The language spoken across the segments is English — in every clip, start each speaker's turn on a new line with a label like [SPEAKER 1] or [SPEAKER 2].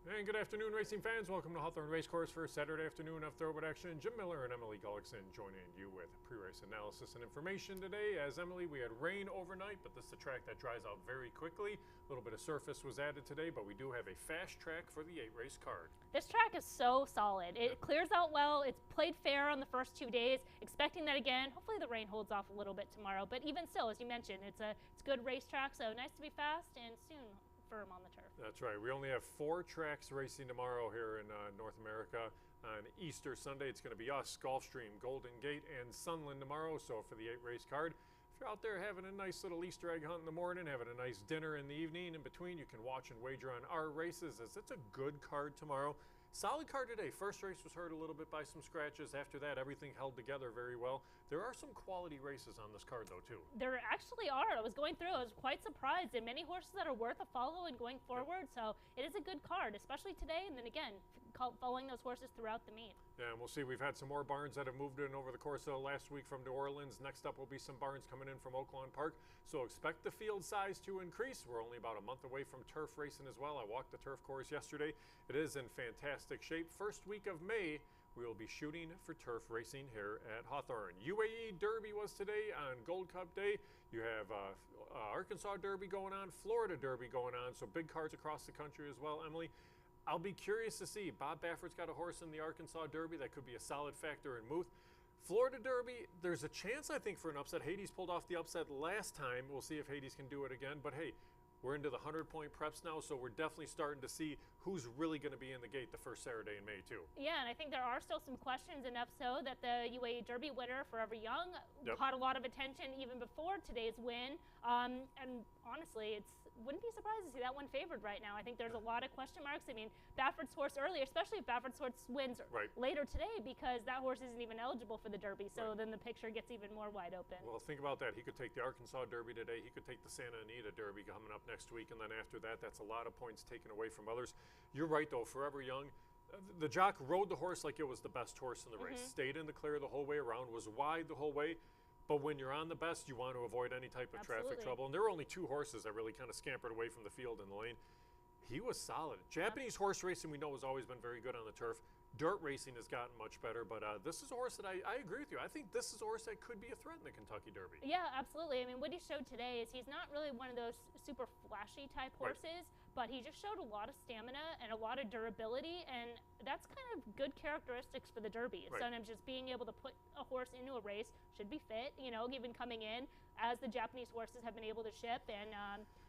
[SPEAKER 1] And good afternoon, racing fans. Welcome to Hawthorne Racecourse for Saturday afternoon of thoroughbred action. Jim Miller and Emily Gullikson joining you with pre-race analysis and information today. As Emily, we had rain overnight, but this is a track that dries out very quickly. A little bit of surface was added today, but we do have a fast track for the 8-race card.
[SPEAKER 2] This track is so solid. It clears out well. It's played fair on the first 2 days. Expecting that again. Hopefully the rain holds off a little bit tomorrow. But even still, as you mentioned, it's a good racetrack. So nice to be fast and soon firm on the turf.
[SPEAKER 1] That's right. We only have 4 tracks racing tomorrow here in North America. On Easter Sunday, it's going to be us, Gulfstream, Golden Gate, and Sunland tomorrow. So for the 8-race card, if you're out there having a nice little Easter egg hunt in the morning, having a nice dinner in the evening, in between, you can watch and wager on our races, as it's a good card tomorrow. Solid card today. First race was hurt a little bit by some scratches. After that, everything held together very well. There are some quality races on this card, though, too.
[SPEAKER 2] There actually are. I was going through. I was quite surprised. There are many horses that are worth a follow and going forward. Yep. So it is a good card, especially today. And then again, following those horses throughout the meet.
[SPEAKER 1] Yeah, and we'll see. We've had some more barns that have moved in over the course of last week from New Orleans. Next up will be some barns coming in from Oaklawn Park. So expect the field size to increase. We're only about a month away from turf racing as well. I walked the turf course yesterday. It is in fantastic shape. First week of May, we will be shooting for turf racing here at Hawthorne. UAE Derby was today on Gold Cup Day. You have Arkansas Derby going on, Florida Derby going on, so big cards across the country as well, Emily. I'll be curious to see. Bob Baffert's got a horse in the Arkansas Derby that could be a solid factor in Muth. Florida Derby, there's a chance, I think, for an upset. Hades pulled off the upset last time. We'll see if Hades can do it again, but hey, we're into the 100-point preps now, so we're definitely starting to see who's really going to be in the gate the first Saturday in May, too.
[SPEAKER 2] Yeah, and I think there are still some questions, enough so that the UAE Derby winner, Forever Young, caught a lot of attention even before today's win. And honestly, it wouldn't be surprised to see that one favored right now. I think there's a lot of question marks. I mean, Baffert's horse earlier, especially if Baffert's horse wins later today, because that horse isn't even eligible for the Derby, so then the picture gets even more wide open.
[SPEAKER 1] Well, think about that. He could take the Arkansas Derby today. He could take the Santa Anita Derby coming up next week, and then after that, that's a lot of points taken away from others. You're right, though. Forever Young, the jock rode the horse like it was the best horse in the race. Stayed in the clear the whole way around, was wide the whole way. But when you're on the best, you want to avoid any type of traffic trouble. And there were only 2 horses that really kind of scampered away from the field in the lane. He was solid. Japanese horse racing, we know, has always been very good on the turf. Dirt racing has gotten much better, but this is a horse that I agree with you. I think this is a horse that could be a threat in the Kentucky Derby.
[SPEAKER 2] Yeah, absolutely. I mean, what he showed today is he's not really one of those super flashy type horses, but he just showed a lot of stamina and a lot of durability, and that's kind of good characteristics for the Derby. Sometimes just being able to put a horse into a race, should be fit, you know, even coming in, as the Japanese horses have been able to ship, and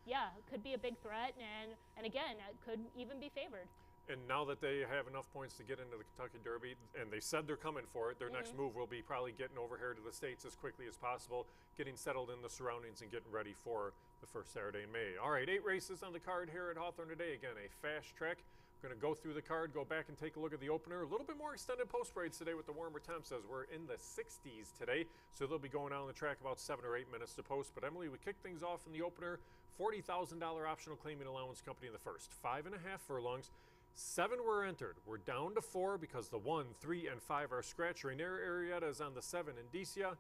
[SPEAKER 2] yeah, could be a big threat, and again, could even be favored.
[SPEAKER 1] And now that they have enough points to get into the Kentucky Derby, and they said they're coming for it, their next move will be probably getting over here to the States as quickly as possible, getting settled in the surroundings and getting ready for the first Saturday in May. All right, 8 races on the card here at Hawthorne today. Again, a fast track. We're going to go through the card, go back and take a look at the opener. A little bit more extended post parades today with the warmer temps, as we're in the 60s today. So they'll be going out on the track about 7 or 8 minutes to post. But Emily, we kick things off in the opener. $40,000 optional claiming allowance company in the first. 5.5 furlongs. 7 were entered. We're down to 4 because the 1, 3, and 5 are scratched. Rainier Arietta is on the 7, Indicia.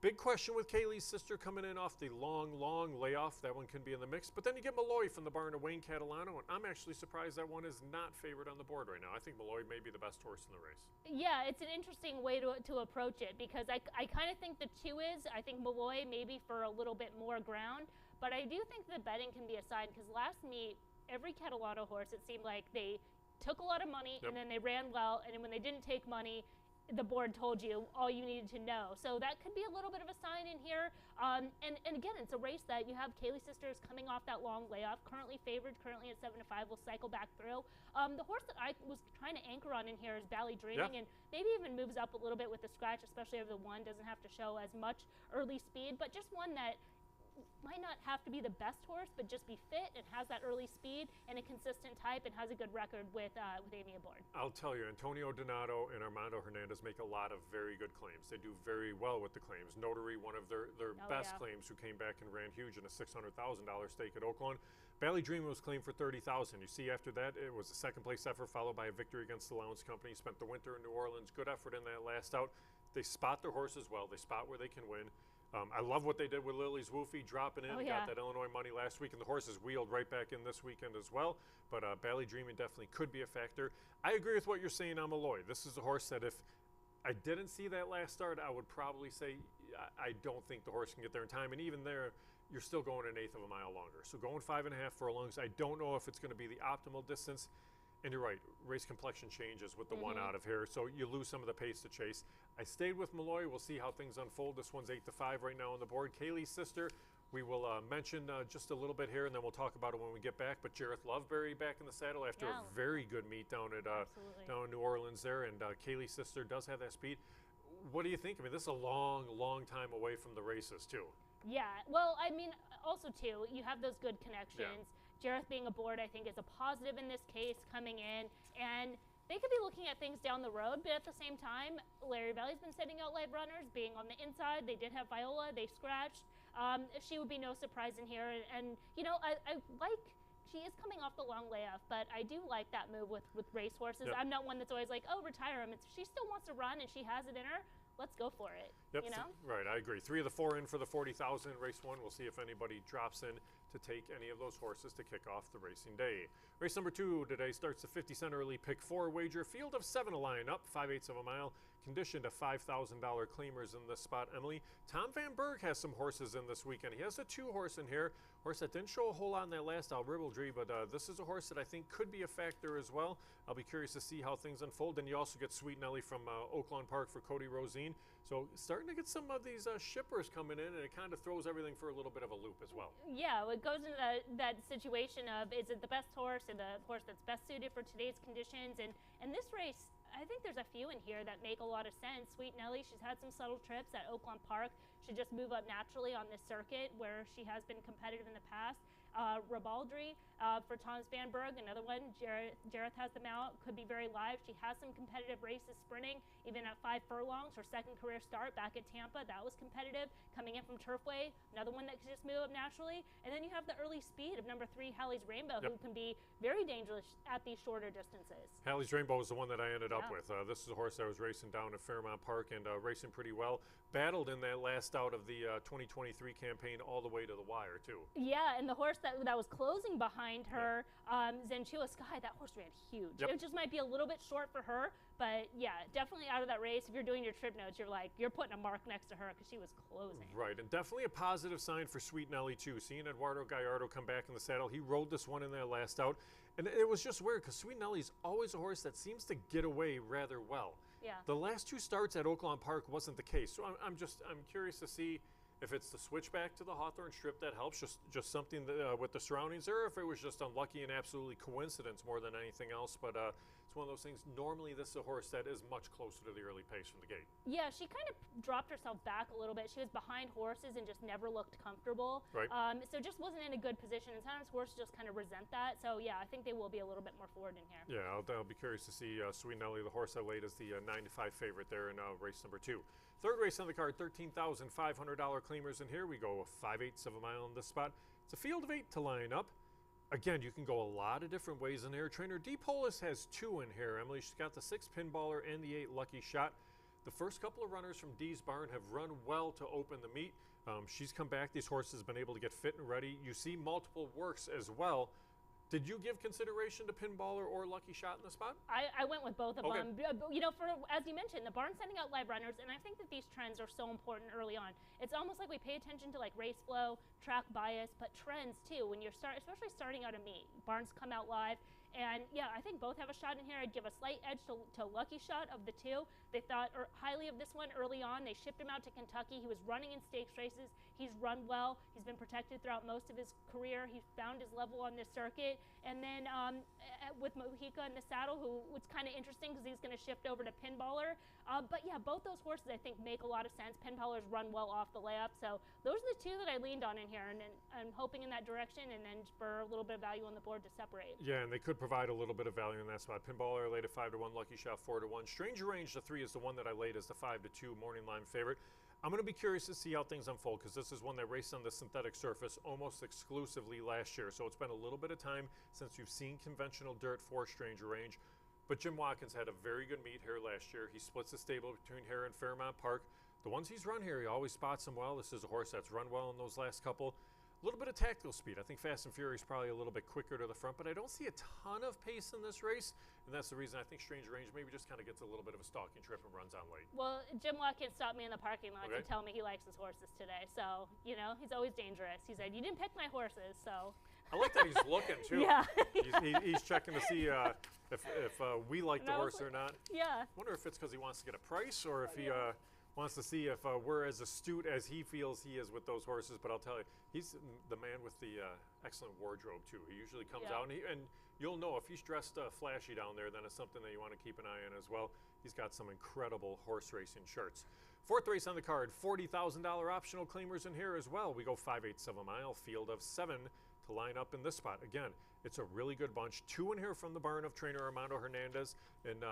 [SPEAKER 1] Big question with Kaylee's sister coming in off the long layoff. That one can be in the mix. But then you get Malloy from the barn of Wayne Catalano, and I'm actually surprised that one is not favored on the board right now. I think Malloy may be the best horse in the race.
[SPEAKER 2] Yeah, it's an interesting way to approach it, because I kind of think the 2 is. I think Malloy maybe for a little bit more ground, but I do think the betting can be a side, because last meet, every Catalano horse, it seemed like they took a lot of money and then they ran well, and when they didn't take money, the board told you all you needed to know. So that could be a little bit of a sign in here. And again, it's a race that you have Kaylee Sisters coming off that long layoff, currently favored, currently at 7-5, will cycle back through. The horse that I was trying to anchor on in here is Bally Dreaming, and maybe even moves up a little bit with the scratch, especially over the 1, doesn't have to show as much early speed, but just one that might not have to be the best horse, but just be fit and has that early speed and a consistent type and has a good record with Amy aboard.
[SPEAKER 1] I'll tell you, Antonio Donato and Armando Hernandez make a lot of very good claims. They do very well with the claims. Notary, one of their best claims, who came back and ran huge in a $600,000 stake at Oaklawn. Bally Dream was claimed for $30,000. You see, after that, it was a second place effort followed by a victory against the Allowance Company. Spent the winter in New Orleans. Good effort in that last out. They spot their horses well. They spot where they can win. I love what they did with Lily's Woofy, dropping in,
[SPEAKER 2] Oh, yeah.
[SPEAKER 1] got that Illinois money last week, and the horse is wheeled right back in this weekend as well. But Bally Dreaming definitely could be a factor. I agree with what you're saying on Malloy. This is a horse that if I didn't see that last start, I would probably say I don't think the horse can get there in time. And even there, you're still going an eighth of a mile longer. So going 5.5 furlongs, I don't know if it's going to be the optimal distance. And you're right, race complexion changes with the one out of here, so you lose some of the pace to chase. I stayed with Malloy. We'll see how things unfold. This one's 8-5 right now on the board. Kaylee's sister, we will mention just a little bit here, and then we'll talk about it when we get back. But Jareth Loveberry back in the saddle after a very good meet down at down in New Orleans there, and Kaylee's sister does have that speed. What do you think? I mean, this is a long, long time away from the races, too.
[SPEAKER 2] Yeah, well, I mean, also, too, you have those good connections. Jareth being aboard, I think, is a positive in this case, coming in. And they could be looking at things down the road, but at the same time, Larry Valley's been sending out live runners, being on the inside. They did have Viola. They scratched. She would be no surprise in here. And you know, I like, she is coming off the long layoff, but I do like that move with racehorses. I'm not one that's always like, oh, retire him. If she still wants to run and she has it in her, let's go for it.
[SPEAKER 1] Yep,
[SPEAKER 2] you know?
[SPEAKER 1] Right, I agree. 3 of the 4 in for the 40,000 race 1. We'll see if anybody drops in to take any of those horses to kick off the racing day. Race number 2 today starts the 50-cent early pick 4 wager. Field of 7 to line up, 5/8 of a mile. Conditioned to $5,000 claimers in this spot, Emily. Tom Van Berg has some horses in this weekend. He has a 2-horse in here. Horse that didn't show a whole lot in that last Ribaldry, but this is a horse that I think could be a factor as well. I'll be curious to see how things unfold. And you also get Sweet Nelly from Oaklawn Park for Cody Rosine. So starting to get some of these shippers coming in, and it kind of throws everything for a little bit of a loop as well.
[SPEAKER 2] Yeah, it goes into that situation of, is it the best horse or the horse that's best suited for today's conditions? And this race, I think there's a few in here that make a lot of sense. Sweet Nelly, she's had some subtle trips at Oaklawn Park. Should just move up naturally on this circuit where she has been competitive in the past. Ribaldry for Thomas Van Berg, another one. Jareth has them out, could be very live. She has some competitive races sprinting, even at 5 furlongs. Her second career start back at Tampa, that was competitive. Coming in from Turfway, another one that could just move up naturally. And then you have the early speed of number 3, Hallie's Rainbow, who can be very dangerous at these shorter distances.
[SPEAKER 1] Hallie's Rainbow is the one that I ended up with. This is a horse that was racing down at Fairmount Park and racing pretty well. Battled in that last out of the 2023 campaign all the way to the wire, too.
[SPEAKER 2] Yeah, and the horse that was closing behind her, Zenchua Sky, that horse ran huge. It just might be a little bit short for her, but yeah, definitely out of that race. If you're doing your trip notes, you're putting a mark next to her because she was closing.
[SPEAKER 1] Right, and definitely a positive sign for Sweet Nelly, too. Seeing Eduardo Gallardo come back in the saddle, he rode this one in that last out. And it was just weird because Sweet Nelly's always a horse that seems to get away rather well.
[SPEAKER 2] Yeah.
[SPEAKER 1] The last 2 starts at Oaklawn Park wasn't the case. So I'm curious to see if it's the switchback to the Hawthorne strip that helps, just something that, with the surroundings there, or if it was just unlucky and absolutely coincidence more than anything else. But it's one of those things. Normally, this is a horse that is much closer to the early pace from the gate.
[SPEAKER 2] Yeah, she kind of dropped herself back a little bit. She was behind horses and just never looked comfortable.
[SPEAKER 1] Right.
[SPEAKER 2] So just wasn't in a good position. And sometimes horses just kind of resent that. So yeah, I think they will be a little bit more forward in here.
[SPEAKER 1] Yeah, I'll be curious to see Sweet Nelly, the horse I laid as the 9-5 favorite there in race number 2. Third race on the card, $13,500 claimers in here. We go 5/8 of a mile in this spot. It's a field of 8 to line up. Again, you can go a lot of different ways in here. Trainer D. Polis has 2 in here, Emily. She's got the 6 pinballer and the 8 lucky shot. The first couple of runners from Dee's barn have run well to open the meet. She's come back. These horses have been able to get fit and ready. You see multiple works as well. Did you give consideration to pinballer or lucky shot in the spot?
[SPEAKER 2] I went with both of them. You know, as you mentioned, the barn's sending out live runners, and I think that these trends are so important early on. It's almost like we pay attention to like race flow, track bias, but trends too. When you're especially starting out a meet, barns come out live. And yeah, I think both have a shot in here. I'd give a slight edge to Lucky Shot of the 2. They thought highly of this one early on. They shipped him out to Kentucky. He was running in stakes races. He's run well. He's been protected throughout most of his career. He found his level on this circuit. And then with Mojica in the saddle, who was kind of interesting because he's going to shift over to Pinballer. But yeah, both those horses I think make a lot of sense. Pinballer's run well off the layup. So those are the 2 that I leaned on in here. And I'm hoping in that direction and then for a little bit of value on the board to separate.
[SPEAKER 1] Yeah, and they could provide a little bit of value in that spot. Pinballer laid at 5-1, Lucky Shot 4-1. Stranger Range, the 3 is the one that I laid as the 5-2 morning line favorite. I'm going to be curious to see how things unfold because this is one that raced on the synthetic surface almost exclusively last year. So it's been a little bit of time since you've seen conventional dirt for Stranger Range. But Jim Watkins had a very good meet here last year. He splits the stable between here and Fairmount Park. the ones he's run here, he always spots them well. This is a horse that's run well in those last couple. A little bit of tactical speed. I think Fast and Furious probably a little bit quicker to the front, but I don't see a ton of pace in this race, and that's the reason I think Strange Range maybe just kind of gets a little bit of a stalking trip and runs on late.
[SPEAKER 2] Well, Jim Watkins stopped me in the parking lot
[SPEAKER 1] Okay.
[SPEAKER 2] to tell me he likes his horses today, so, you know, he's always dangerous. He said, you didn't pick my horses, so.
[SPEAKER 1] I like that he's looking, too.
[SPEAKER 2] Yeah.
[SPEAKER 1] He's checking to see if we like the horse or not.
[SPEAKER 2] Yeah.
[SPEAKER 1] I wonder if it's because he wants to get a price or if he wants to see if we're as astute as he feels he is with those horses. But I'll tell you, he's the man with the excellent wardrobe, too. He usually comes out, and you'll know if he's dressed flashy down there, then it's something that you want to keep an eye on as well. He's got some incredible horse racing shirts. Fourth race on the card, $40,000 optional claimers in here as well. We go 5/8 of a mile, field of 7 to line up in this spot. Again, it's a really good bunch. 2 in here from the barn of trainer Armando Hernandez and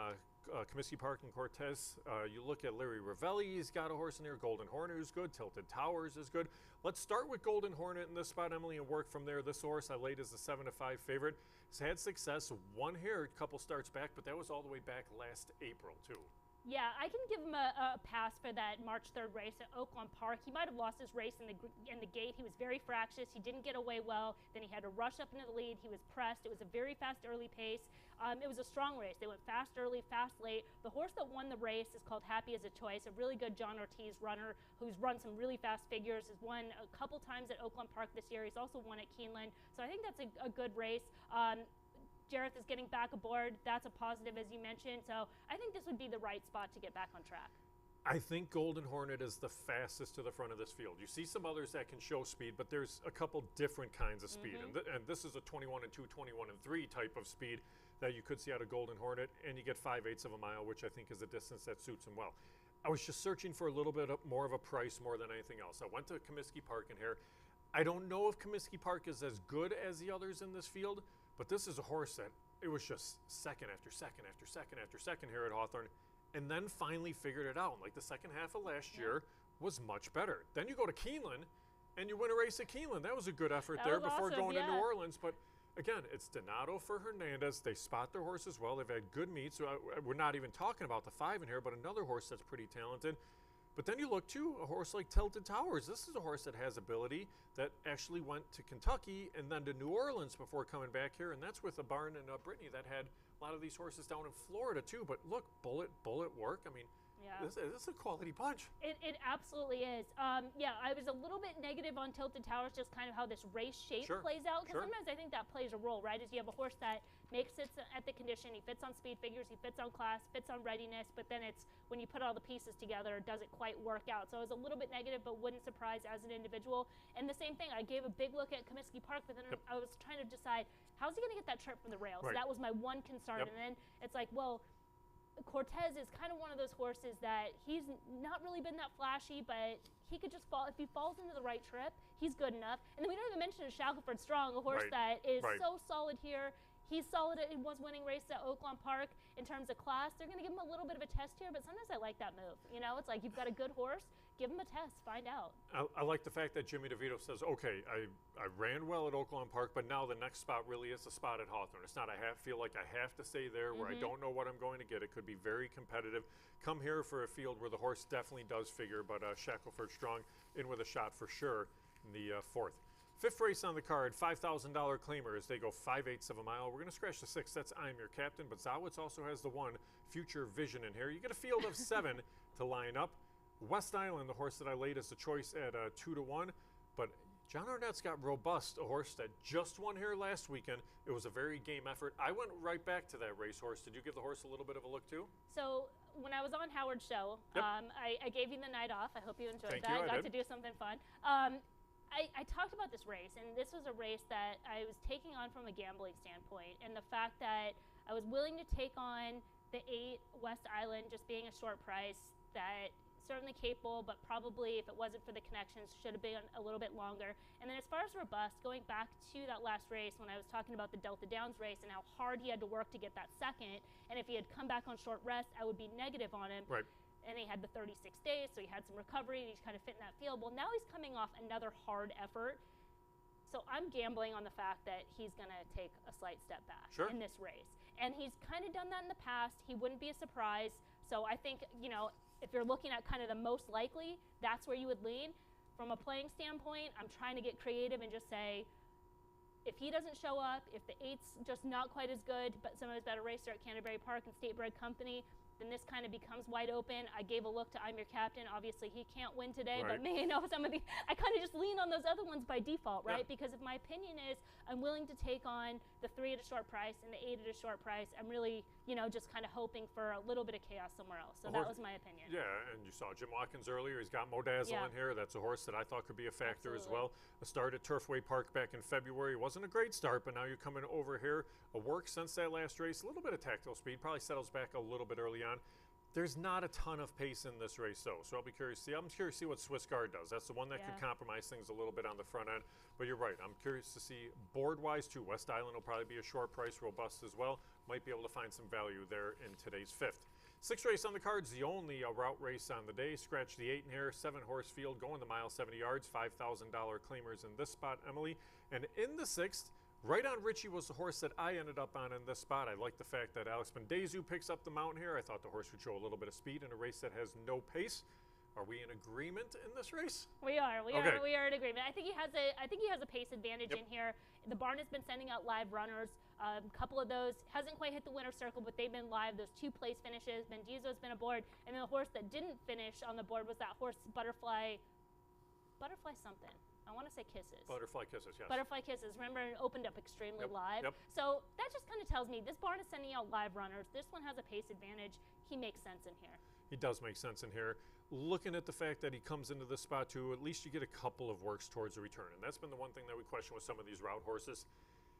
[SPEAKER 1] Comiskey Park and Cortez. You look at Larry Ravelli, he's got a horse in there. Golden Hornet is good. Tilted Towers is good. Let's start with Golden Hornet in this spot, Emily, and work from there. This horse I laid as the 7-5 favorite. He's had success. Won here a couple starts back, but that was all the way back last April, too.
[SPEAKER 2] Yeah, I can give him a pass for that March 3rd race at Oaklawn Park. He might have lost his race in the gate. He was very fractious. He didn't get away well. Then he had to rush up into the lead. He was pressed. It was a very fast early pace. It was a strong race. They went fast early, fast late. The horse that won the race is called Happy as a Choice, a really good John Ortiz runner who's run some really fast figures, has won a couple times at Oaklawn Park this year. He's also won at Keeneland. So I think that's a good race. Jareth is getting back aboard. That's a positive, as you mentioned. So I think this would be the right spot to get back on track.
[SPEAKER 1] I think Golden Hornet is the fastest to the front of this field. You see some others that can show speed, but there's a couple different kinds of speed. And this is a 21 and 2, 21 and 3 type of speed that you could see out of Golden Hornet, and you get 5/8 of a mile, which I think is a distance that suits him well. I was just searching for a little bit more of a price more than anything else. I went to Comiskey Park in here. I don't know if Comiskey Park is as good as the others in this field, but this is a horse that it was just second after second after second after second here at Hawthorne, and then finally figured it out. Like the second half of last year was much better. Then you go to Keeneland, and you win a race at Keeneland. That was a good effort there before going to New Orleans. But again, it's Donato for Hernandez. They spot their horses well. They've had good meets. So we're not even talking about the 5 in here, but another horse that's pretty talented. But then you look to a horse like Tilted Towers. This is a horse that has ability, that actually went to Kentucky and then to New Orleans before coming back here, and that's with a barn in Brittany that had a lot of these horses down in Florida too. But look, bullet work. I mean, this is a quality bunch.
[SPEAKER 2] It absolutely is. Yeah, I was a little bit negative on Tilted Towers, just kind of how this race shape plays out. Because sometimes I think that plays a role, right? Is you have a horse that makes it at the condition, he fits on speed figures, he fits on class, fits on readiness, but then it's when you put all the pieces together, it doesn't quite work out. So I was a little bit negative, but wouldn't surprise as an individual. And the same thing, I gave a big look at Comiskey Park, but then I was trying to decide, how's he going to get that trip from the rails? So that was my one concern. And then it's like, well, Cortez is kind of one of those horses that he's not really been that flashy, but he could just fall. If he falls into the right trip, he's good enough. And then we don't even mention Shackelford Strong, a horse that is so solid here. He's solid. He was winning races at Oaklawn Park in terms of class. They're going to give him a little bit of a test here, but sometimes I like that move. You know, it's like you've got a good horse, give him a test, find out.
[SPEAKER 1] I like the fact that Jimmy DeVito says, okay, I ran well at Oaklawn Park, but now the next spot really is the spot at Hawthorne. It's not feel like I have to stay there where I don't know what I'm going to get. It could be very competitive. Come here for a field where the horse definitely does figure, but Shackelford Strong in with a shot for sure in the 4th. 5th race on the card, $5,000 claimers. They go 5/8 of a mile. We're going to scratch the 6th. That's I'm Your Captain, but Zawitz also has the 1, Future Vision in here. You get a field of 7 to line up. West Island, the horse that I laid as a choice at 2-1, but John Arnett's got Robust, a horse that just won here last weekend. It was a very game effort. I went right back to that racehorse. Did you give the horse a little bit of a look too?
[SPEAKER 2] So when I was on Howard's show, I gave you the night off. I hope you enjoyed that. I got to do something fun. I talked about this race, and this was a race that I was taking on from a gambling standpoint, and the fact that I was willing to take on the 8 West Island just being a short price, that certainly capable, but probably if it wasn't for the connections, should have been a little bit longer. And then as far as Robust, going back to that last race when I was talking about the Delta Downs race and how hard he had to work to get that second, and if he had come back on short rest, I would be negative on him.
[SPEAKER 1] Right.
[SPEAKER 2] And he had the 36 days, so he had some recovery, and he's kind of fit in that field. Well, now he's coming off another hard effort. So I'm gambling on the fact that he's going to take a slight step back in this race. And he's kind of done that in the past. He wouldn't be a surprise. So I think, you know, if you're looking at kind of the most likely, that's where you would lean. From a playing standpoint, I'm trying to get creative and just say, if he doesn't show up, if the 8's just not quite as good, but some of his better racer at Canterbury Park and State Bred Company, then this kind of becomes wide open. I gave a look to I'm Your Captain. Obviously, he can't win today, but some of the, I kind of just lean on those other ones by default, right? Because if my opinion is I'm willing to take on the 3 at a short price and the 8 at a short price, I'm really, just kind of hoping for a little bit of chaos somewhere else. So that was my opinion.
[SPEAKER 1] Yeah, and you saw Jim Watkins earlier. He's got Modazzle in here. That's a horse that I thought could be a factor as well. A start at Turfway Park back in February. Wasn't a great start, but now you're coming over here. A work since that last race. A little bit of tactile speed. Probably settles back a little bit early on. There's not a ton of pace in this race, though, so I'll be curious to see. I'm curious to see what Swiss Guard does. That's the one that could compromise things a little bit on the front end. But you're right. I'm curious to see board-wise, too. West Island will probably be a short price, robust as well. Might be able to find some value there in today's 5th. 6th race on the cards, the only route race on the day. Scratch the 8 in here. 7-horse field going the mile, 70 yards. $5,000 claimers in this spot, Emily. And in the 6th, Right on Richie was the horse that I ended up on in this spot. I like the fact that Alex Bendezu picks up the mount here. I thought the horse would show a little bit of speed in a race that has no pace. Are we in agreement in this race?
[SPEAKER 2] We are. We are in agreement. I think he has a pace advantage in here. The barn has been sending out live runners. A couple of those hasn't quite hit the winner's circle, but they've been live. Those 2 place finishes. Bendezu's been aboard, and then the horse that didn't finish on the board was that horse Butterfly something. I want to say Kisses.
[SPEAKER 1] Butterfly Kisses, yes.
[SPEAKER 2] Butterfly Kisses. Remember, it opened up extremely live. So that just kind of tells me this barn is sending out live runners. This one has a pace advantage. He makes sense in here.
[SPEAKER 1] He does make sense in here. Looking at the fact that he comes into this spot too, at least you get a couple of works towards the return. And that's been the one thing that we question with some of these route horses,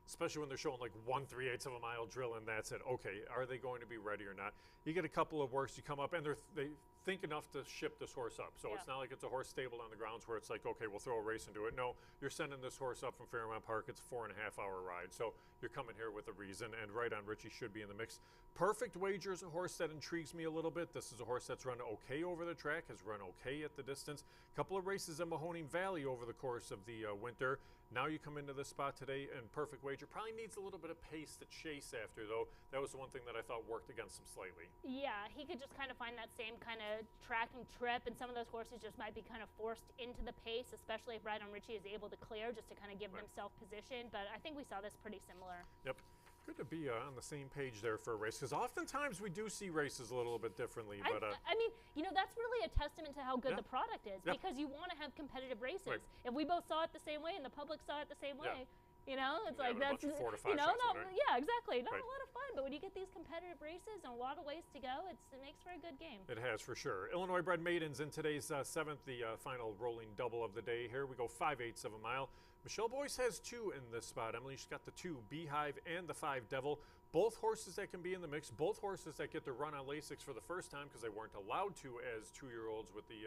[SPEAKER 1] especially when they're showing like 1/3 of a mile drill and that's it. Okay, are they going to be ready or not? You get a couple of works, you come up, and they think enough to ship this horse up. So it's not like it's a horse stabled on the grounds where it's like, okay, we'll throw a race into it. No, you're sending this horse up from Fairmount Park. It's a 4.5-hour ride. So you're coming here with a reason, and Right on Richie should be in the mix. Perfect Wager is a horse that intrigues me a little bit. This is a horse that's run okay over the track, has run okay at the distance. A couple of races in Mahoning Valley over the course of the winter. Now you come into this spot today, and Perfect Wager probably needs a little bit of pace to chase after, though. That was the one thing that I thought worked against him slightly.
[SPEAKER 2] Yeah, he could just kind of find that same kind of tracking trip, and some of those horses just might be kind of forced into the pace, especially if Right on Richie is able to clear just to kind of give himself position. But I think we saw this pretty similar.
[SPEAKER 1] Yep. Good to be on the same page there for a race, because oftentimes we do see races a little bit differently. But
[SPEAKER 2] I mean, that's really a testament to how good the product is, because you want to have competitive races. If we both saw it the same way and the public saw it the same way, it's like that's
[SPEAKER 1] exactly.
[SPEAKER 2] Not a lot of fun, but when you get these competitive races and a lot of ways to go, it makes for a good game.
[SPEAKER 1] It has for sure. Illinois bred maidens in today's 7th, the final rolling double of the day. Here we go 5/8 of a mile. Michelle Boyce has 2 in this spot. Emily, she's got the 2 Beehive and the 5 Devil. Both horses that can be in the mix. Both horses that get to run on Lasix for the first time because they weren't allowed to as 2-year-olds with the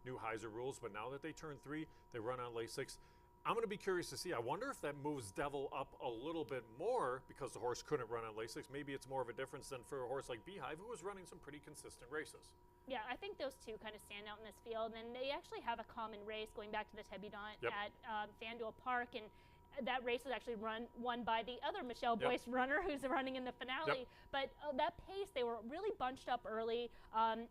[SPEAKER 1] new Heiser rules. But now that they turn 3, they run on Lasix. I'm going to be curious to see. I wonder if that moves Devil up a little bit more because the horse couldn't run on Lasix. Maybe it's more of a difference than for a horse like Beehive, who was running some pretty consistent races.
[SPEAKER 2] Yeah, I think those 2 kind of stand out in this field, and they actually have a common race going back to the Tebudant at FanDuel Park, and that race was actually won by the other Michelle Boyce runner who's running in the finale. But that pace, they were really bunched up early.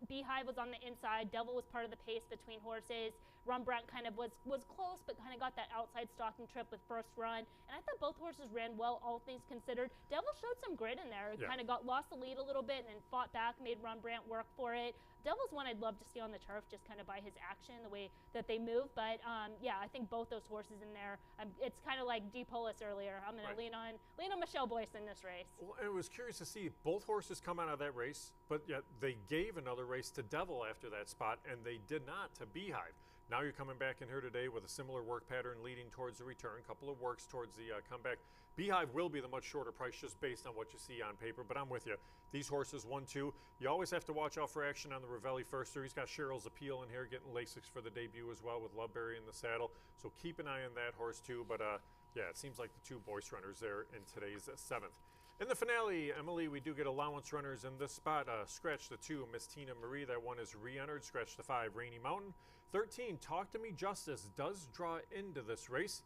[SPEAKER 2] Beehive was on the inside. Devil was part of the pace between horses. Rembrandt kind of was close, but kind of got that outside stalking trip with first run. And I thought both horses ran well, all things considered. Devil showed some grit in there. Kind of lost the lead a little bit and then fought back, made Rembrandt work for it. Devil's one I'd love to see on the turf, just kind of by his action, the way that they move. But I think both those horses in there. It's kind of like D. Polis earlier. I'm going to lean on Michelle Boyce in this race.
[SPEAKER 1] Well, it was curious to see both horses come out of that race, but yet they gave another race to Devil after that spot, and they did not to Beehive. Now you're coming back in here today with a similar work pattern leading towards the return, couple of works towards the comeback. Beehive will be the much shorter price just based on what you see on paper, but I'm with you. These horses 1-2. You always have to watch out for action on the Ravelli firster. He's got Cheryl's Appeal in here, getting Lasix for the debut as well with Loveberry in the saddle. So keep an eye on that horse too. But it seems like the 2 Boyce runners there in today's 7th. In the finale, Emily, we do get allowance runners in this spot. Scratch the 2, Miss Tina Marie. That one is re-entered. Scratch the 5, Rainy Mountain. 13, Talk to Me Justice does draw into this race.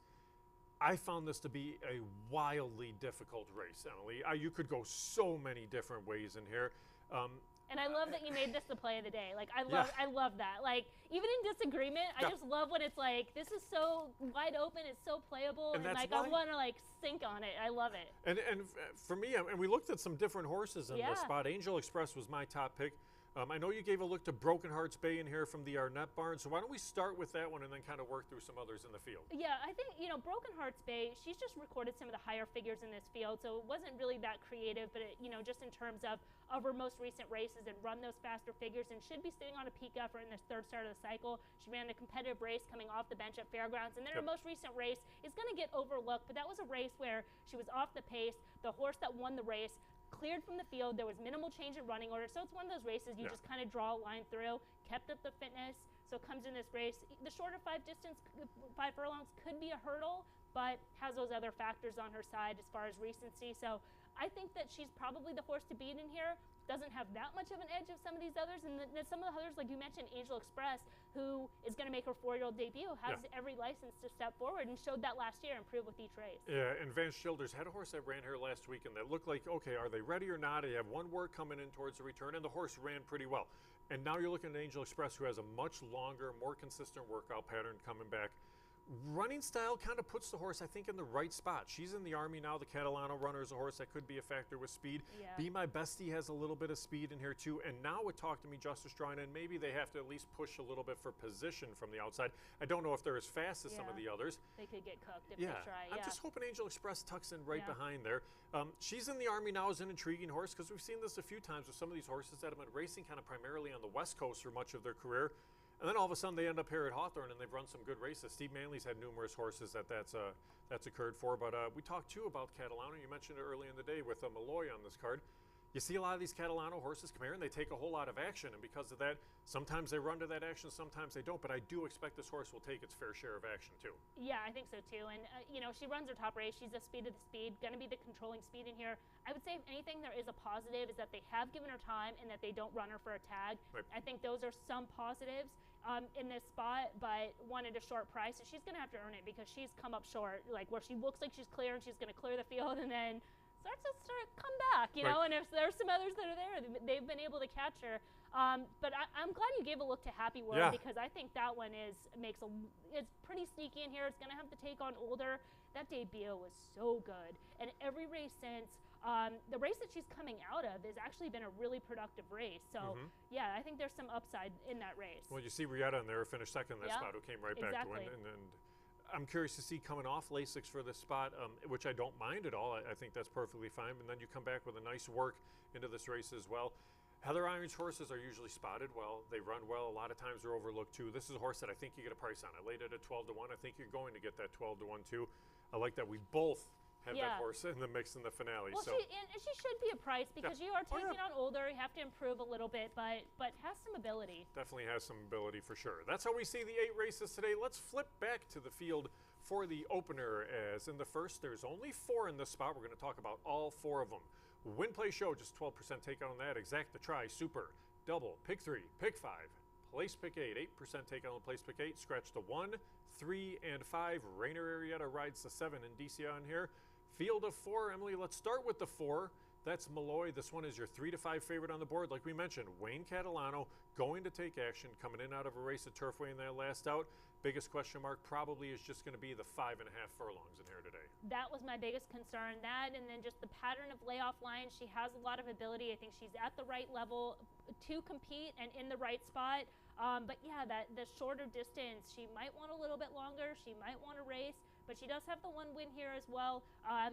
[SPEAKER 1] I found this to be a wildly difficult race, Emily. You could go so many different ways in here.
[SPEAKER 2] And I love that you made this the play of the day. Like, I love that. Like, even in disagreement, I just love when it's like, this is so wide open, it's so playable, and like, I want to like sink on it. I love it.
[SPEAKER 1] And for me, and we looked at some different horses in this spot. Angel Express was my top pick. I know you gave a look to Broken Hearts Bay in here from the Arnett barn, so why don't we start with that one and then kind of work through some others in the field?
[SPEAKER 2] Yeah, I think, you know, Broken Hearts Bay, she's just recorded some of the higher figures in this field, so it wasn't really that creative, but, you know, just in terms of her most recent races and run those faster figures and should be sitting on a peak effort in this third start of the cycle. She ran a competitive race coming off the bench at Fairgrounds, and then her most recent race is going to get overlooked, but that was a race where she was off the pace. The horse that won the race cleared from the field. There was minimal change in running order, so it's one of those races you just kind of draw a line through. Kept up the fitness, so comes in this race. The shorter 5 furlongs could be a hurdle, but has those other factors on her side as far as recency. So I think that she's probably the horse to beat in here. Doesn't have that much of an edge of some of these others, and some of the others, like you mentioned, Angel Express, who is going to make her 4-year-old debut, has every license to step forward and showed that last year and proved with each race.
[SPEAKER 1] Yeah, and Vance Childers had a horse that ran here last week, and that looked like, okay, are they ready or not? They have one work coming in towards the return, and the horse ran pretty well. And now you're looking at Angel Express, who has a much longer, more consistent workout pattern coming back. Running style kind of puts the horse, I think, in the right spot. She's in the Army now. The Catalano runner is a horse that could be a factor with speed. Be My Bestie has a little bit of speed in here too. And now with Talk to Me, Justice Strina, and maybe they have to at least push a little bit for position from the outside. I don't know if they're as fast as some of the others.
[SPEAKER 2] They could get cooked if they try.
[SPEAKER 1] I'm just hoping Angel Express tucks in right behind there. She's in the Army now as an intriguing horse because we've seen this a few times with some of these horses that have been racing kind of primarily on the West Coast for much of their career. And then all of a sudden they end up here at Hawthorne and they've run some good races. Steve Manley's had numerous horses that's occurred for. But we talked too about Catalano. You mentioned it early in the day with Malloy on this card. You see a lot of these Catalano horses come here and they take a whole lot of action. And because of that, sometimes they run to that action, sometimes they don't. But I do expect this horse will take its fair share of action too.
[SPEAKER 2] Yeah, I think so too. And, you know, she runs her top race. She's a speed of the speed, going to be the controlling speed in here. I would say if anything there is a positive is that they have given her time and that they don't run her for a tag. I think those are some positives in this spot, but wanted a short price. And she's going to have to earn it because she's come up short, like where she looks like she's clear and she's going to clear the field and then starts to come back, you know, and if there's some others that are there, they've been able to catch her. But I'm glad you gave a look to Happy World because I think that one it's pretty sneaky in here. It's going to have to take on older. That debut was so good. And every race since, the race that she's coming out of has actually been a really productive race. So, yeah, I think there's some upside in that race.
[SPEAKER 1] Well, you see Rieta in there, finished second in that spot, who came right back to win. And I'm curious to see coming off Lasix for this spot, which I don't mind at all. I think that's perfectly fine. And then you come back with a nice work into this race as well. Heather Iron's horses are usually spotted well. They run well. A lot of times they're overlooked too. This is a horse that I think you get a price on. I laid it at 12 to 1. I think you're going to get that 12 to 1 too. I like that we both have that horse in the mix in the finale.
[SPEAKER 2] Well, she should be a price because you are taking on older. You have to improve a little bit, but has some ability.
[SPEAKER 1] Definitely has some ability for sure. That's how we see the 8 races today. Let's flip back to the field for the opener. As in the first, there's only 4 in this spot. We're going to talk about all 4 of them. Win, play, show, just 12% take on that. Exact, the try, super, double, pick 3, pick 5, place pick 8, 8% take on place pick 8. Scratch the 1, 3, and 5. Rainer Arietta rides the 7 in DCI on here. Field of 4, Emily, let's start with the 4. That's Malloy. This one is your 3 to 5 favorite on the board. Like we mentioned, Wayne Catalano going to take action, coming in out of a race at Turfway in that last out. Biggest question mark probably is just going to be the 5.5 furlongs in here today.
[SPEAKER 2] That was my biggest concern. That and then just the pattern of layoff lines. She has a lot of ability. I think she's at the right level to compete and in the right spot. But yeah, the shorter distance, she might want a little bit longer. She might want to race. But she does have the 1 win here as well.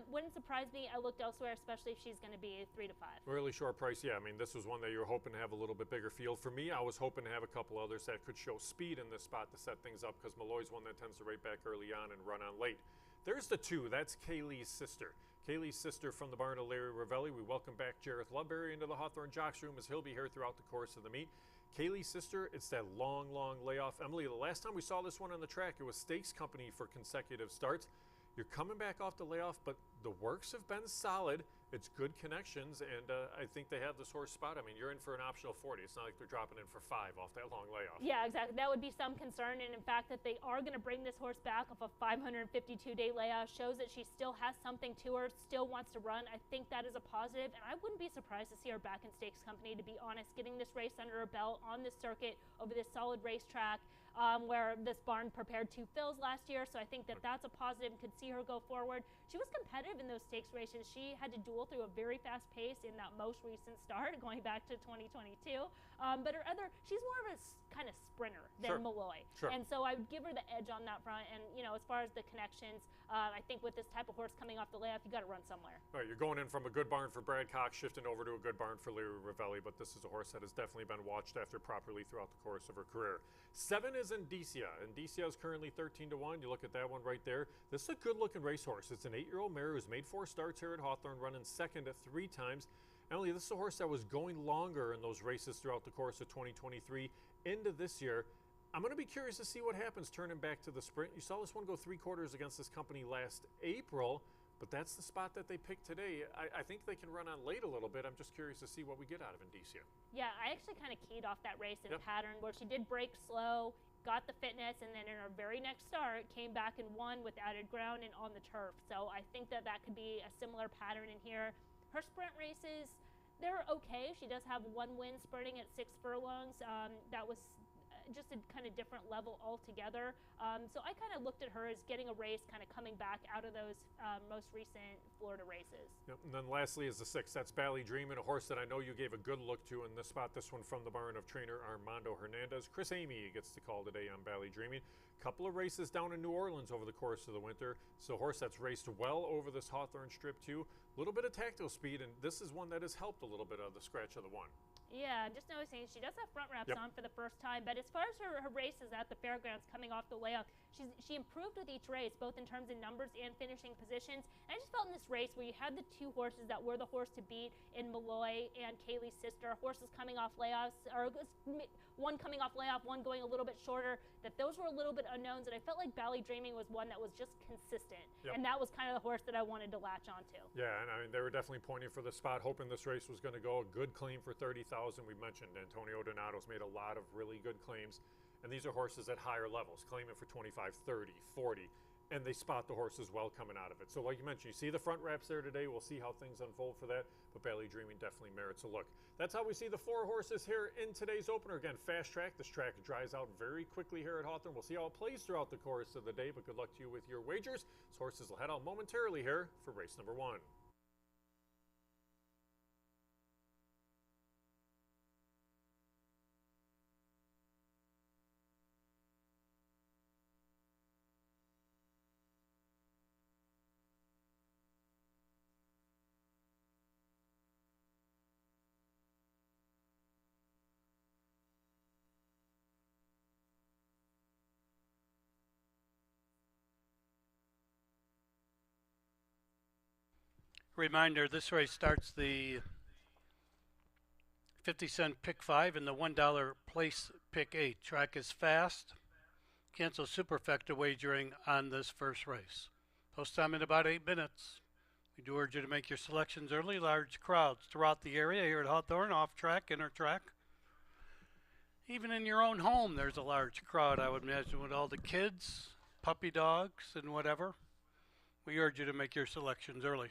[SPEAKER 2] Wouldn't surprise me. I looked elsewhere, especially if she's going to be 3 to 5.
[SPEAKER 1] Really short price, yeah. I mean, this was one that you were hoping to have a little bit bigger field. For me, I was hoping to have a couple others that could show speed in this spot to set things up because Malloy's one that tends to rate back early on and run on late. There's the 2. That's Kaylee's sister. Kaylee's sister from the barn of Larry Ravelli. We welcome back Jareth Ludbury into the Hawthorne Jocks room as he'll be here throughout the course of the meet. Kaylee's sister, it's that long layoff. Emily, the last time we saw this one on the track, it was Stakes Company for consecutive starts. You're coming back off the layoff, but the works have been solid. It's good connections, and I think they have this horse spot. I mean, you're in for an optional 40. It's not like they're dropping in for 5 off that long layoff.
[SPEAKER 2] Yeah, exactly. That would be some concern, and in fact, that they are going to bring this horse back off a 552-day layoff shows that she still has something to her, still wants to run. I think that is a positive, and I wouldn't be surprised to see her back in stakes company, to be honest, getting this race under her belt on this circuit over this solid racetrack. Where this barn prepared 2 fills last year, so I think that that's a positive. Could see her go forward. She was competitive in those stakes races. She had to duel through a very fast pace in that most recent start, going back to 2022. But she's more of a kind of sprinter than Malloy, and so I would give her the edge on that front. And as far as the connections, I think with this type of horse coming off the layoff, you got to run somewhere.
[SPEAKER 1] All right, you're going in from a good barn for Brad Cox, shifting over to a good barn for Leary Ravelli, but this is a horse that has definitely been watched after properly throughout the course of her career. 7 is Indicia. Indicia is currently 13-1. You look at that one right there. This is a good-looking racehorse. It's an 8-year-old mare who's made 4 starts here at Hawthorne, running second at 3 times. Emily, this is a horse that was going longer in those races throughout the course of 2023 into this year. I'm going to be curious to see what happens turning back to the sprint. You saw this one go 3/4 against this company last April, but that's the spot that they picked today. I think they can run on late a little bit. I'm just curious to see what we get out of Indicia.
[SPEAKER 2] Yeah, I actually kind of keyed off that race in pattern where she did break slow, got the fitness, and then in her very next start came back and won with added ground and on the turf. So I think that could be a similar pattern in here. Her sprint races, they're okay. She does have 1 win spurting at 6 furlongs. That was just a kind of different level altogether. So I kind of looked at her as getting a race kind of coming back out of those most recent Florida races.
[SPEAKER 1] Yep. And then lastly is the 6. That's Bally Dreamin', a horse that I know you gave a good look to in this spot. This one from the barn of trainer Armando Hernandez. Chris Amy gets the call today on Bally Dreamin'. Couple of races down in New Orleans over the course of the winter. So a horse that's raced well over this Hawthorne strip too. A little bit of tactile speed, and this is one that has helped a little bit of the scratch of the 1.
[SPEAKER 2] Yeah, I'm just noticing she does have front wraps on for the first time, but as far as her races at the fairgrounds coming off the layoff, she improved with each race, both in terms of numbers and finishing positions. And I just felt in this race where you had the 2 horses that were the horse to beat in Malloy and Kaylee's sister, horses coming off layoffs, or one coming off layoff, one going a little bit shorter, that those were a little bit unknowns, and I felt like Bally Dreaming was one that was just consistent, and that was kind of the horse that I wanted to latch onto.
[SPEAKER 1] Yeah, and I mean, they were definitely pointing for the spot, hoping this race was going to go. A good claim for 30,000. We mentioned Antonio Donato's made a lot of really good claims, and these are horses at higher levels, claiming for 25, 30, 40, and they spot the horses well coming out of it. So like you mentioned, you see the front wraps there today. We'll see how things unfold for that, but Bally Dreaming definitely merits a look. That's how we see the 4 horses here in today's opener. Again, fast track. This track dries out very quickly here at Hawthorne. We'll see how it plays throughout the course of the day, but good luck to you with your wagers. These horses will head out momentarily here for race number 1.
[SPEAKER 3] Reminder, this race starts the 50-cent pick 5 and the $1 place pick 8. Track is fast. Cancel superfecta wagering on this first race. Post time in about 8 minutes. We do urge you to make your selections early. Large crowds throughout the area here at Hawthorne, off track, inner track. Even in your own home, there's a large crowd, I would imagine, with all the kids, puppy dogs, and whatever. We urge you to make your selections early.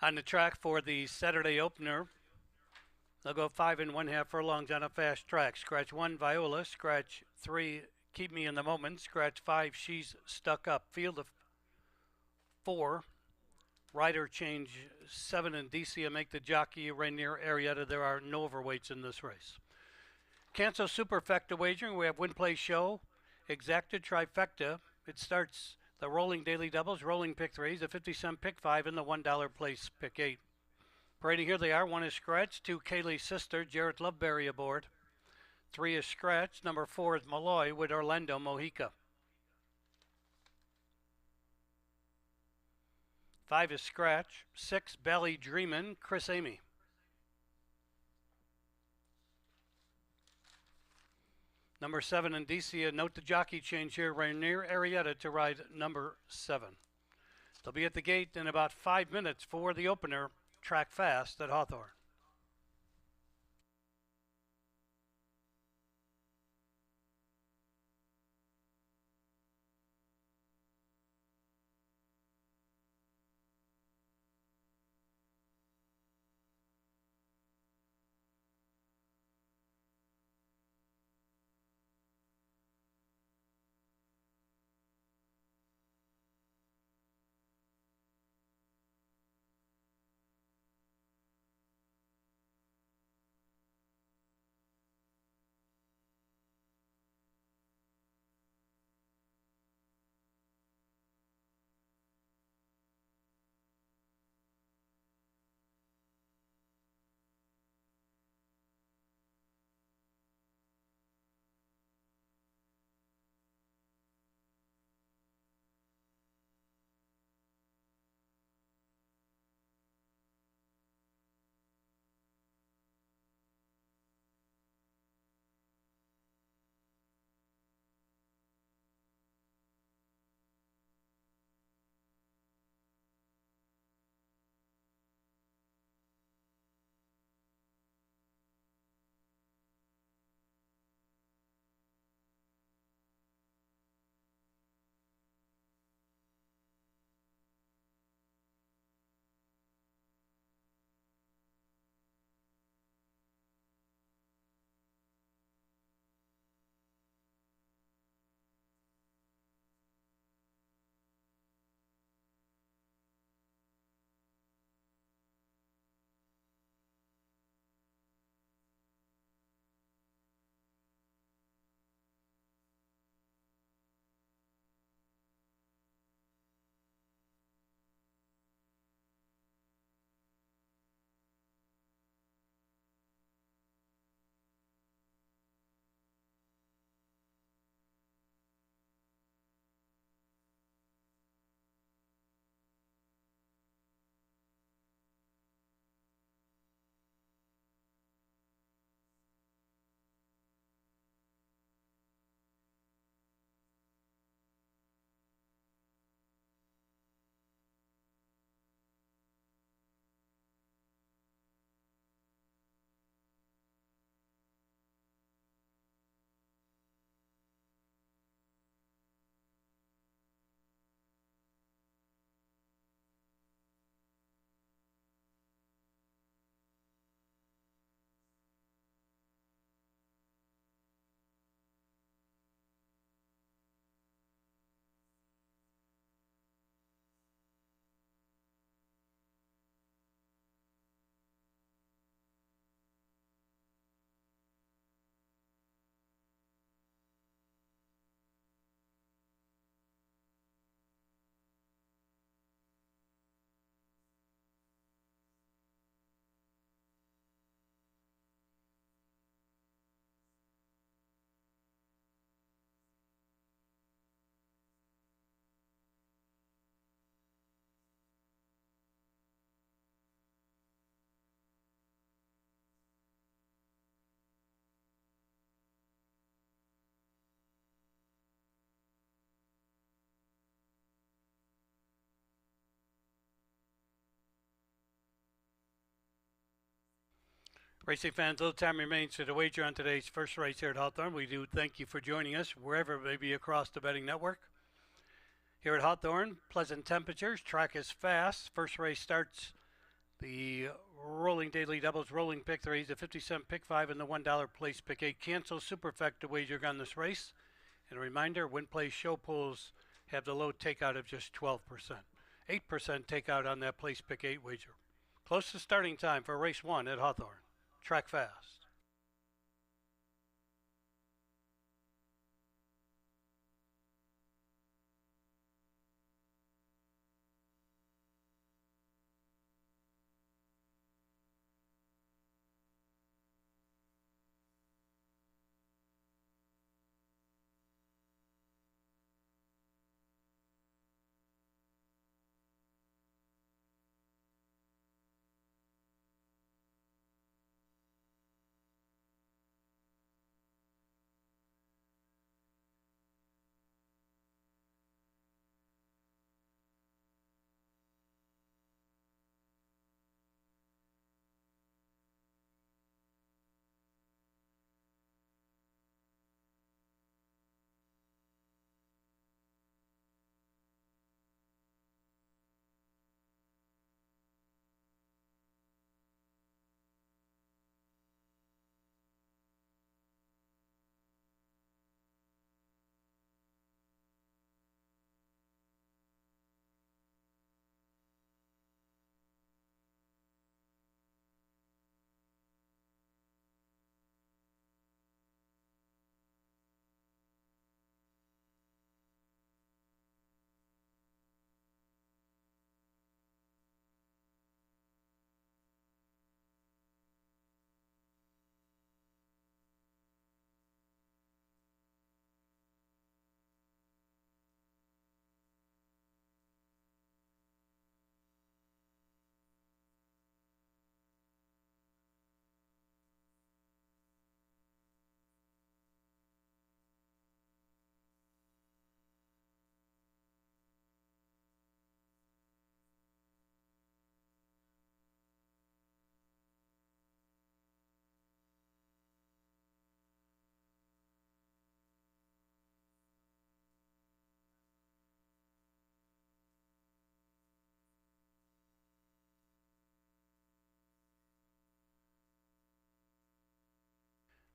[SPEAKER 3] On the track for the Saturday opener, they'll go 5 1/2 furlongs on a fast track. Scratch 1, Viola. Scratch 3, Keep Me in the Moment. Scratch 5, She's Stuck Up. Field of 4. Rider change 7 and DC and make the jockey Rainier Arietta. There are no overweights in this race. Cancel Superfecta wagering. We have Win Play Show, Exacted Trifecta. It starts the rolling daily doubles, rolling pick 3s, the 50-cent pick 5, and the $1 place pick 8. Parading here they are. 1 is Scratch, 2 Kaylee's Sister, Jarrett Loveberry aboard. 3 is Scratch, number 4 is Malloy with Orlando Mojica. 5 is Scratch, 6 Bally Dreamin', Chris Amy. Number 7 Indicia, note the jockey change here, Rainier Arietta to ride number 7. They'll be at the gate in about 5 minutes for the opener, Track Fast at Hawthorne. Racing fans, little time remains for the wager on today's first race here at Hawthorne. We do thank you for joining us wherever it may be across the betting network. Here at Hawthorne, pleasant temperatures, track is fast. First race starts The rolling daily doubles, rolling pick 3s, the 50-cent pick 5, and the $1 place pick 8 cancel superfecta wager on this race. And a reminder, win play show pools have the low takeout of just 12%. 8% takeout on that place pick 8 wager. Close to starting time for race 1 at Hawthorne. Track fast.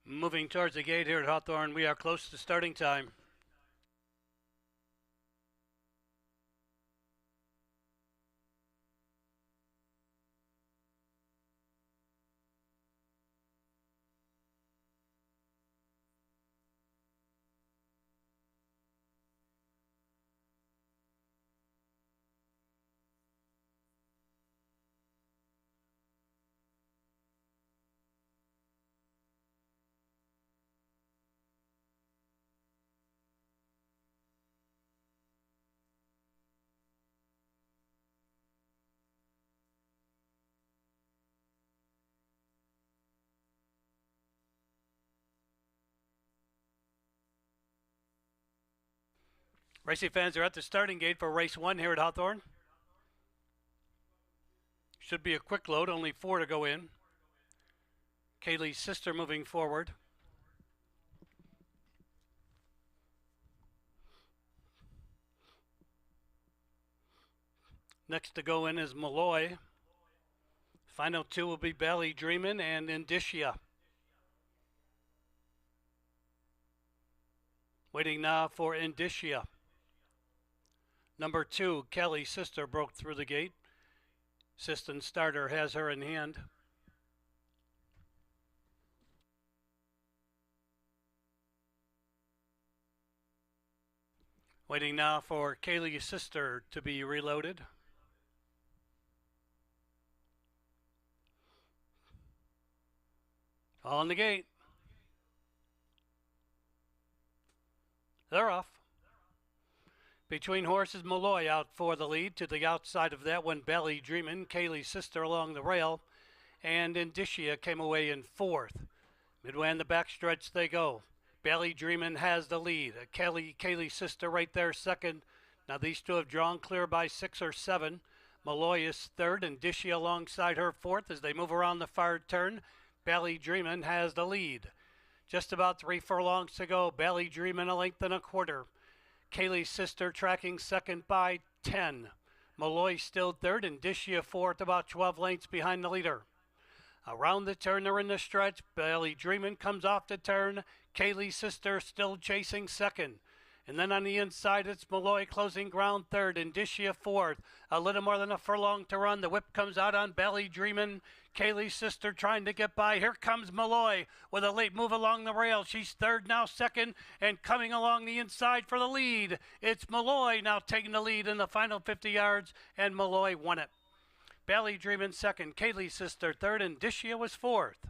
[SPEAKER 3] Moving towards the gate here at Hawthorne, we are close to starting time. Racing fans are at the starting gate for race 1 here at Hawthorne. Should be a quick load, only 4 to go in. Kaylee's sister moving forward. Next to go in is Malloy. Final 2 will be Belly Dreamin' and Indicia. Waiting now for Indicia. Number 2, Kelly's sister, broke through the gate. Assistant starter has her in hand. Waiting now for Kaylee's sister to be reloaded. All on the gate. They're off. Between horses, Malloy out for the lead. To the outside of that one, Belly Dreamin', Kaylee's sister along the rail. And Indicia came away in 4th. Midway in the backstretch they go. Belly Dreamin' has the lead. Kaylee's sister right there second. Now these two have drawn clear by 6 or 7. Malloy is 3rd, and Indicia alongside her 4th as they move around the far turn. Belly Dreamin' has the lead. Just about 3 furlongs to go. Belly Dreamin' a length and a quarter. Kaylee's sister tracking second by 10. Malloy still third, and Dishia fourth, about 12 lengths behind the leader. Around the turn, they're in the stretch. Belly Dreamin' comes off the turn. Kaylee's Sister still chasing second. And then on the inside, it's Malloy closing ground third, and Dishia fourth. A little more than a furlong to run. The whip comes out on Belly Dreamin'. Kaylee's Sister trying to get by. Here comes Malloy with a late move along the rail. She's third, now second, and coming along the inside for the lead. It's Malloy now taking the lead in the final 50 yards, and Malloy won it. Belly Dreamin' second, Kaylee's Sister third, and Dishia was fourth.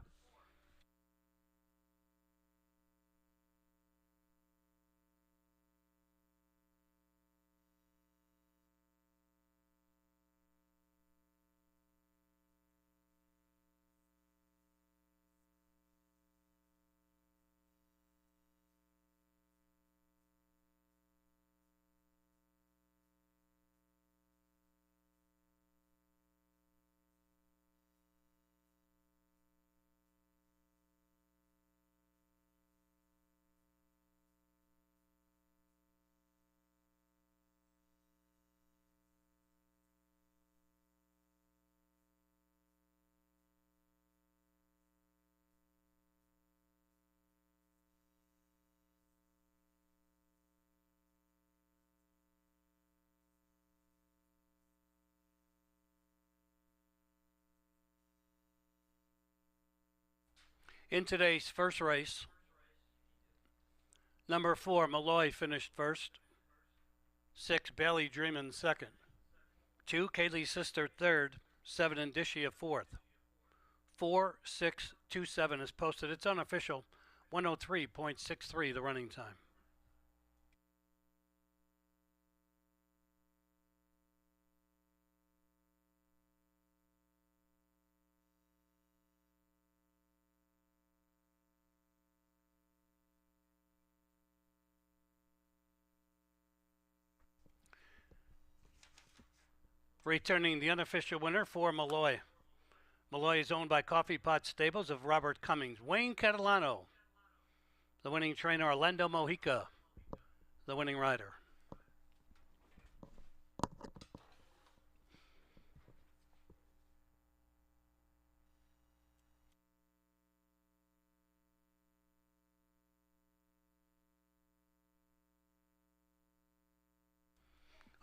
[SPEAKER 3] In today's first race, number 4, Malloy finished first. 6, Belly Dreamin' second. 2, Kaylee's Sister third. 7, Indicia fourth. 4, 6, 2, 7 is posted. It's unofficial. 103.63 the running time. Returning the unofficial winner for Malloy. Malloy is owned by Coffee Pot Stables of Robert Cummings. Wayne Catalano, the winning trainer. Orlando Mojica, the winning rider.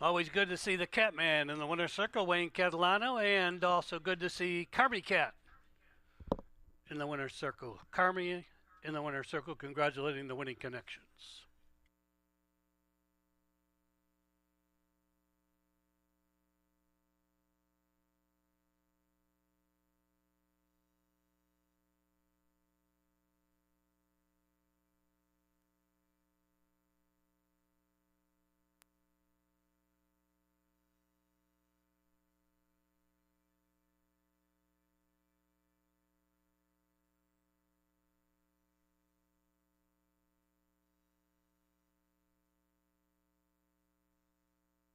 [SPEAKER 3] Always good to see the Catman in the winner's circle, Wayne Catalano, and also good to see Carmi Cat in the winner's circle. Carmi in the winner's circle, congratulating the winning connections.